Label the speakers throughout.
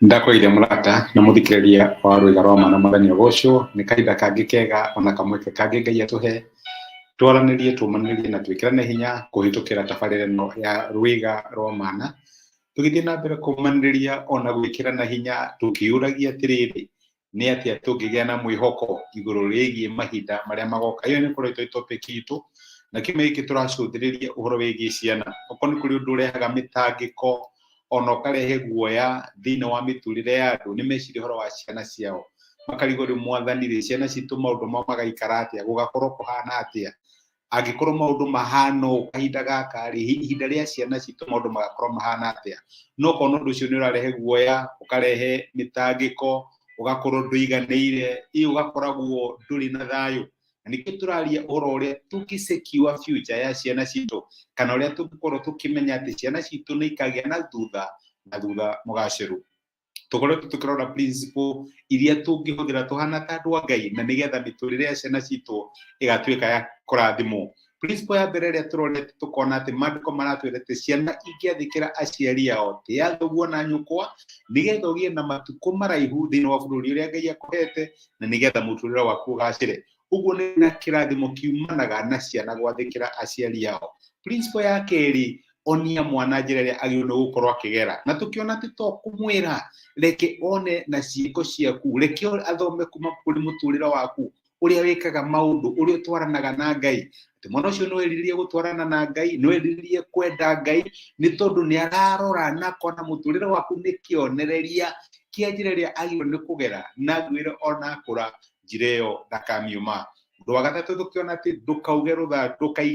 Speaker 1: Ndakoire murata na muthikiriria wa Rwiga rwa Mana Mwathani Ogocwo ni kaida kangi kega ona kamweke kangi Ngai atuhe twaranirie tumanirie na twikirane hinya kuhitukira tabarire no ya Rwiga rwa Mana tugithie na mbere kumaniria ona gwikirana hinya tukiuragia atiriri ni atia tungigia na mwihoko iguru rigie mahinda maria magoka. Iyo ni kuretwo topic itu na kime iki turacuthiriria uhoro wigie ciana oko ni kuri undu urehaga mitangiko ona ukarehe guoya thiini wa miturire ya andu ni meciri horo wa ciana ciao makarigwo mwathani ciana citu maundu mao magaikara atia gugakorwo kuhana atia angikorwo maundu mahano kahinda gaka ri ihinda ria ciana citu maundu magakorwo mahana atia no kono undu ucio ni urarehe guoya ukarehe mitangiko ugakorwo nduiganire iyo ugakoragwo nduri na thayu nikio turaria uhoro uria tukisecure future ya ciana citu kana uria tugikorwo tukimenya ati ciana citu ni ikagia na thutha mugaciru tukorwo tukirora principle iria tungihũthĩra tuhana ta andũ a Ngai na nigetha miturire ya ciana citu igatuika ya kũrathimwo. Principle ya mbere ria turorete tukona ati maandĩko maratwĩrĩte ciana ingĩathĩkĩra aciari ao ti ya thoguo na nyũkwa nigetha ũgĩe na matukũ maraihu thĩinĩ wa bũrũri ũrĩa Ngai akũhete na nigetha mũtũrĩre waku ũgacĩre. Uguo ni na kirathimo kiumanaga na ciana gwathĩkĩra aciari ao. Principle ya kerĩ onia mwana njĩra ĩrĩa agĩrĩirwo nĩ gũkorwo akĩgera na tukiona ati to kũmwĩra reke one na ciĩko ciaku reke athome kuma kũrĩ mũtũrĩre waku uria wikaga maundu uria twaranaga na Ngai ati mwana ucio no eriririe gutwarana na Ngai no eriririe kwenda Ngai ni tondu ni ararora na kona mũtũrĩre waku ni kionereria kia njĩra ĩrĩa agĩrĩirwo nĩ kũgera na gwĩra ona kũra njĩra ĩyo ndakamiuma. Ũndũ wa gatatũ tukiona ati ndũkaige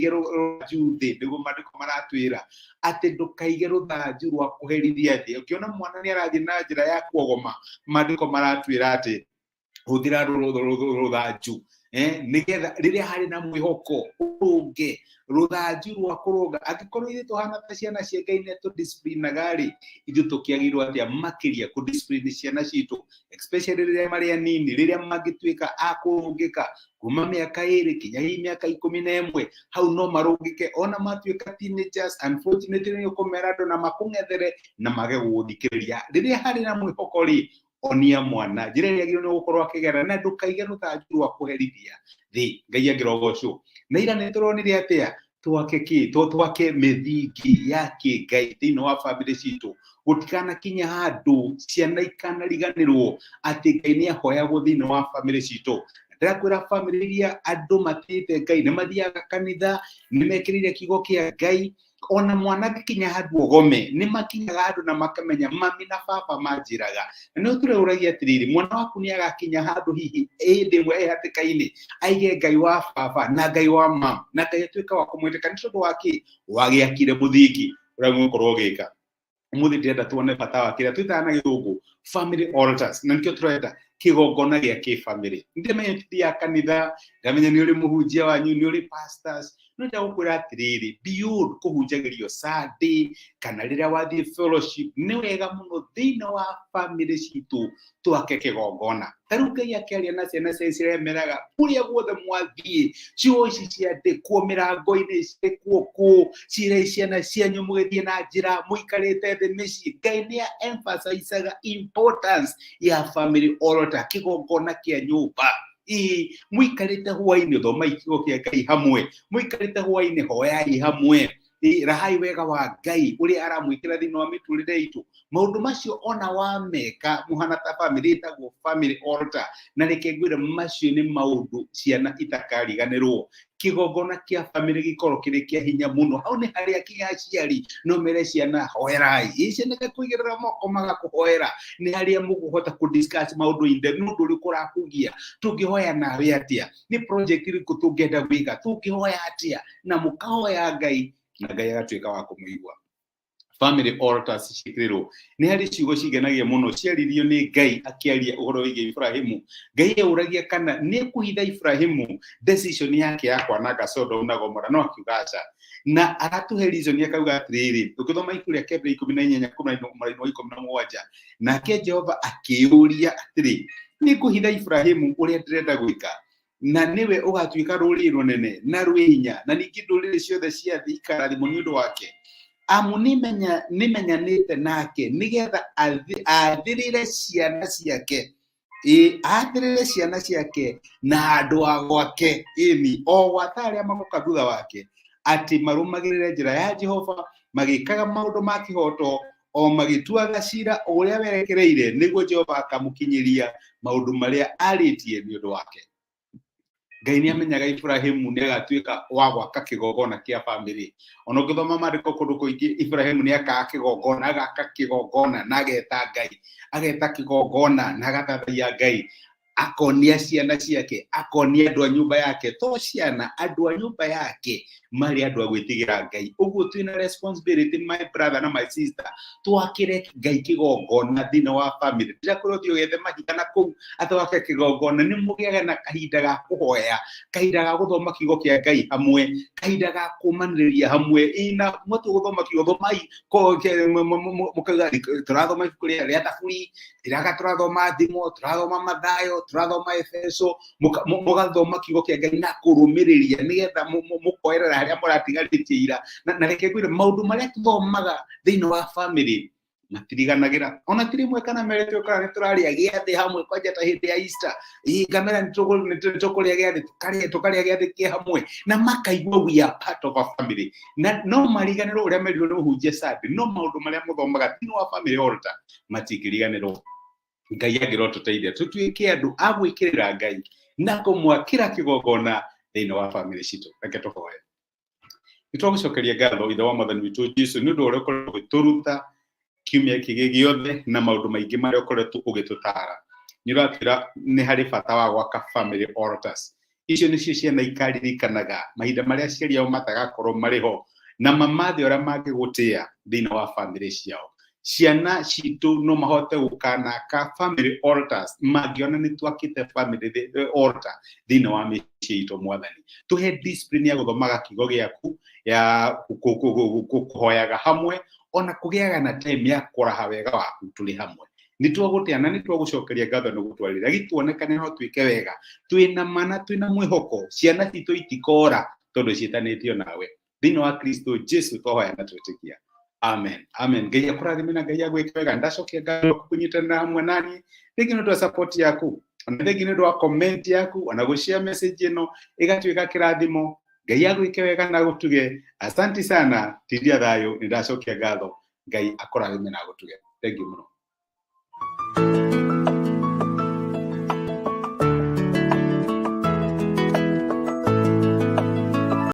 Speaker 1: rũthanju thĩ nĩguo maandĩko maratwĩra ati ndũkaige rũthanju rwa kũherithia thĩ. Ukiona mwana ni arathiĩ na njĩra ya kuogoma maandĩko maratwĩra ati hũthĩra rũthanju nigetha rĩrĩa harĩ na mwĩhoko ũrũnge rũthanju rwa kũrũnga angĩkorwo ithuĩ tũhana ta ciana cia Ngai nĩ tũdisciplinaga rĩ ithuĩ tũkĩagĩrĩirwo atĩa makĩria kũdiscipline ciana citũ especially rĩrĩa marĩ anini rĩrĩa mangĩtuĩka a kũrũngĩka kuma mĩaka 2 kinya hihi mĩaka 11 hau no marũngĩke ona matuĩka teenagers. Unfortunately nĩ ũkũmera andũ na makũng'ethere na mage gũthikĩrĩria. Rĩrĩa harĩ na mwĩhoko rĩ onia mwana njĩra ĩrĩa agĩrĩirwo nĩ gũkorwo akĩgera na ndũkaige rũthanju rwa kũherithia thĩ. Ngai angĩrogocwo na ira nĩ tũronire atĩa twake mĩthingi ya kĩngai thĩinĩ wa family citũ gũtikana kinya handũ ciana ikanariganĩrwo atĩ Ngai nĩ ahoyagwo thĩinĩ wa family citũ. Ndĩrakwĩra family iria andũ matĩte Ngai nĩ mathiaga kanitha nĩ mekĩrĩire kiugo kĩa Ngai ona mwana kinya handũ ogome nĩ makinyaga handũ na makamenya mami na baba manjĩraga na nĩ tũreũragia atiriri mwana waku nĩ agakinya handũ hihi hĩndĩ ĩmwe hatĩka-inĩ aige Ngai wa baba na Ngai wa mama na Ngai atuĩka wa kũmwĩtĩka nĩ tondũ wake wagĩakire mũthingi ũrĩa mũkorwo ũgĩka. Ũmũthĩ ndĩrenda tuone bata wa kĩrĩa twĩtaga na gĩthũngũ family altars na nĩkĩo tũrenda kĩgongona gĩa kĩbamĩrĩ. Ndĩmenya tũthiaga kanitha ndamenya nĩ ũrĩ mũhunjia wanyu nĩ ũrĩ pastors no ndagũkwĩra atiriri beyond kũhunjagĩrio Sunday kana rĩrĩa wathiĩ fellowship nĩ wega mũno thĩinĩ wa family citũ twake kĩgongona. Tarĩu Ngai akĩaria na ciana cia Isiraeli kũrĩa guothe mwathiĩ ciugo ici ciandĩkwo mĩrango-inĩ ciĩkwo ciĩre ciana cianyu mũgĩthiĩ na njĩra mũikarĩte thĩ mĩciĩ. Ngai nĩ emphasizaga importance ya family altar kĩgongona kĩa nyũmba. Mũikarĩte hwainĩ thoma ikiugo kĩa Ngai hamwe mũikarĩte hwainĩ hoyai hamwe rahai wega wa Ngai ũrĩa aramwĩkĩra thĩinĩ wa mĩtũrĩre itũ. Maũndũ macio ona wameka mũhana ta family ĩtagwo family altar na reke ngwĩre macio nĩ maũndũ ciana itakariganĩrwo. Kĩgongona kĩa family gĩkorwo kĩrĩ kĩa hinya mũno. Hau nĩ harĩa kinya aciari no mere ciana hoerai ciana kũigĩrĩra moko magakũhoera nĩ harĩa mũkũhota kũdiscuss maũndũ inde nĩ ũndũ ũrĩkũ ũrakũgia tũngĩhoya nawe atĩa nĩ project ĩrĩkũ tũngĩenda gwĩka tũngĩhoya atĩa na mũkahoya Ngai na Ngai agatuĩka wa kũmũigua. Family altars ciĩkĩrĩrwo nĩ harĩ ciugo cigenagia mũno ciaririo nĩ Ngai akĩaria ũhoro wĩgiĩ Ibrahimu. Ngai eũragia kana nĩ kũhitha Ibrahimu decision yake ya kwananga Sodom na Gomora no akiuga aca na aratuhe reason akauga atiriri ũkĩthoma ibuku rĩa Kebra 14:17 nake Jehova akĩũria atĩrĩ nĩ kũhitha Ibrahimu ũrĩa ndĩrenda gwĩka na niwe ũgatuĩka rũrĩrĩ rũnene na rwĩnya na ningĩ ndũrĩrĩ ciothe cia thĩ ikarathimwo nĩ ũndũ wake. amu nimenyanite nake nigetha athirire ciana ciake athirire ciana ciake na andu agwake ini o gwataria magoka thutha wake ati marumagirire njira ya Jehova magikaga maundu ma kihoto o magituaga cira uria werekereire niguo Jehova akamukinyiria maundu maria aritie ni undu wake. Ngai ni amenyaga Ibrahimu ni agatuika wa gwaka kigogona kia family. Ona ngithoma maandiko kundu kuingi Ibrahimu ni akaka kigogona, agaka kigogona na ageta Ngai, ageta kigogona na agathathia Ngai, akonia ciana ciake, akonia andu a nyumba yake, to ciana andu a nyumba yake mari andu a gwitigira Ngai. Uguo twina responsibility my brother na my sister, twakire Ngai kigogona thina wa family. Ndira kurothio gethe mahinda na kuu athwake kigogona ni mugiaga na kahinda ga kuhoya, kahinda ga guthoma kiugo kia Ngai hamwe, kahinda ga kumaniriria hamwe. Ina mutu guthoma kiugo thomai ko mukaga turathoma ibuku ria thaburi, iraga turathoma thimo, turathoma Mathayo, turathoma Efeso, mugathoma kiugo kia Ngai na kurumiriria nigetha mukoerera haria muratigarĩtie ira na reke kwire maundu maria tuthomaga thiini wa family matiriganagĩra. Ona tiri mwe kana mere twikara ni turaria giathi hamwe kwanja ta hindi ya Easter ngamera nitukuria giathi tukaria giathi kia hamwe na makaigua we are part of a family. Na no mariganĩrwo uria merirwo ni muhunjia Sunday, no maundu maria muthomaga thiini wa family altar matingiriganĩrwo. Ngai agirotuteithia tutuike andu a gwikirira Ngai na kumwakira kigogona thiini wa family citu. Reke tuhoe. Nitwagucokeria ngatho ithe wa Mwathani witu Jesu ni undu uria ukoretwo ugituruta kiumia giki giothe na maundu maingi maria ukoretwo ugitutara. Ni uratwira ni hari bata wa gwaka family altars. Icio nicio ciana ikaririkanaga mahinda maria aciari ao matagakorwo mariho na mamathi uria mangigutia thiini wa family ciao. Ciana citu no mahote gukanaka family altars magiona ni twakite family altar thiini wa mĩciĩ itũ Mwathani. Tuhe discipline ya guthomaga kiugo giaku, ya kuhoyaga hamwe, ona kugiaga na time ya kuraha wega waku tuli hamwe. Nitwagutia na nitwagucokeria ngatho ni gutwarira gituonekane no twike wega twina mana twina mwihoko ciana citu itikora tondu cietanitio nawe thiini wa Kristo Jesu twahoya na twitikia. Amen. Amen. Ngai akurathime na Ngai agwike wega. Ndacokia ngatho kunyitanira hamwe nani. Thank you for support yaku. Ona thank you for comment yaku, ona gushare message ino igatuika kirathimo. Ngai agwike wega na gutuge. Asante sana. Tidia thayo. Ndacokia ngatho. Ngai akurathime na gutuge. Thank you muno.